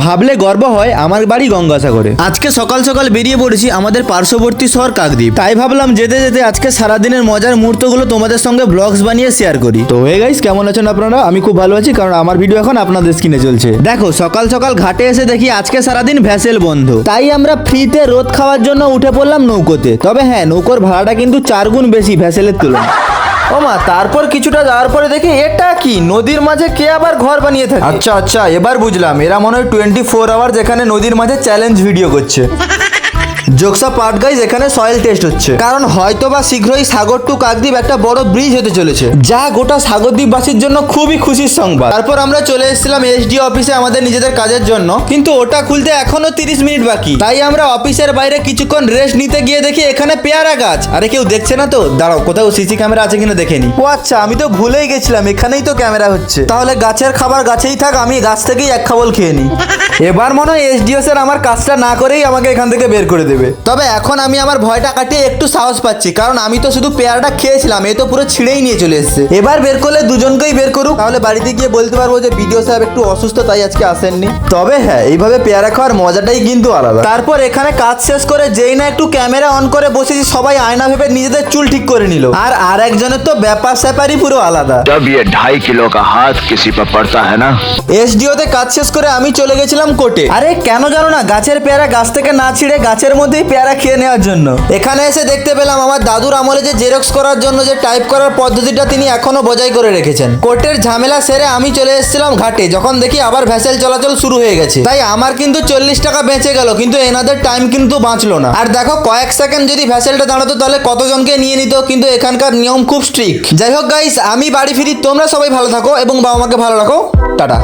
ভাবলে গর্ব হয় আমার বাড়ি গঙ্গাসাগরে। আজকে সকাল সকাল বেরিয়ে পড়েছি আমাদের পার্শ্ববর্তী শহর কাকদ্বীপ। তাই ভাবলাম যেতে যেতে আজকে সারাদিনের মজার মুহূর্তগুলো তোমাদের সঙ্গে ব্লগস বানিয়ে শেয়ার করি। তো হে গাইস, কেমন আছেন আপনারা? আমি খুব ভালো আছি, কারণ আমার ভিডিও এখন আপনাদের স্ক্রিনে চলছে। দেখো, সকাল সকাল ঘাটে এসে দেখি আজকে সারাদিন ভ্যাসেল বন্ধ। তাই আমরা ফ্রিতে রোদ খাওয়ার জন্য উঠে পড়লাম নৌকোতে। তবে হ্যাঁ, নৌকোর ভাড়াটা কিন্তু 4 গুণ বেশি ভ্যাসেলের তুলনায়। ও মা, তারপর কিছুটা যাওয়ার পরে দেখি এটা কি, নদীর মাঝে কে আবার ঘর বানিয়ে থাকে। আচ্ছা, এবার বুঝলাম, এরা মনে হয় 24 আওয়ার যেখানে নদীর মাঝে চ্যালেঞ্জ ভিডিও করছে। জোকসা পার্ট গাইজ, এখানে সয়েল টেস্ট হচ্ছে, কারণ হয়তো বা শীঘ্রই সাগর টু কাকদ্বীপ একটা বড় ব্রিজ হতে চলেছে, যা গোটা সাগরদ্বীপবাসীর জন্য খুবই খুশির সংবাদ। তারপর আমরা চলে এসেছিলাম এসডি অফিসে আমাদের নিজেদের কাজের জন্য, কিন্তু ওটা খুলতে এখনো 30 মিনিট বাকি। তাই আমরা অফিসের বাইরে কিছুক্ষণ রেস্ট নিতে গিয়ে দেখি এখানে পেয়ারা গাছ। আরে কেউ দেখছে না তো? দাঁড়াও, কোথাও সিসি ক্যামেরা আছে কিনা দেখে নি। ও আচ্ছা, আমি তো ভুলেই গেছিলাম এখানেই তো ক্যামেরা হচ্ছে। তাহলে গাছের খাবার গাছেই থাক, আমি গাছ থেকেই এক খাবল খেয়ে নি। এবার মনে হয় এসডিও স্যার আমার কাজটা না করেই আমাকে এখান থেকে বের করে দেবে। তবে এখন আমি আমার ভয়টা কাটিয়ে একটু সাহস পাচ্ছি, কারণ আমি তো শুধু পেয়ারাটা খেয়েছিলাম, এ তো পুরো ছিঁড়েই নিয়ে চলে এসেছে। এবার বের করলে দুজনকেই বের করুক, তাহলে বাড়িতে গিয়ে বলতে পারবো যে বিডিও সাহেব একটু অসুস্থ, তাই আজকে আসেননি। তবে হ্যাঁ, এইভাবে পেয়ারা খাওয়ার মজাটাই কিন্তু আলাদা। তারপর এখানে কাজ শেষ করে যেই না একটু ক্যামেরা অন করে বসেছি, সবাই আয়না ভেবে নিজেদের চুল ঠিক করে নিল। আর একজনের তো ব্যাপার স্যাপারই পুরো আলাদা। जब ये 2.5 किलो का हाथ किसी पर पड़ता है ना। এসডিওতে কাজ শেষ করে আমি চলে গেছিলাম কোর্টে। আরে কেন জানো না, গাছের পেয়ারা গাছ থেকে না ছিঁড়ে গাছের মধ্যেই পেয়ারা খেয়ে নেওয়ার জন্য। এখানে এসে দেখতে পেলাম আমার দাদুর আমলে যে জেরক্স করার জন্য যে টাইপ করার পদ্ধতিটা তিনি এখনো বজায় করে রেখেছেন। কোর্টের ঝামেলা সেরে আমি চলে এসেছিলাম ঘাটে, যখন দেখি আবার ভ্যাসেল চলাচল শুরু হয়ে গেছে। তাই আমার কিন্তু 40 টাকা বেঁচে গেল, কিন্তু এনাদের টাইম কিন্তু বাঁচলো না। আর দেখো, কয়েক সেকেন্ড যদি ভ্যাসেলটা দাঁড়াতো তাহলে কতজনকে নিয়ে নিত, কিন্তু এখানকার নিয়ম খুব স্ট্রিক্ট। যাই হোক গাইস, আমি বাড়ি ফিরি, তোমরা সবাই ভালো থাকো এবং বাবা মাকে ভালো রাখো। টাটা।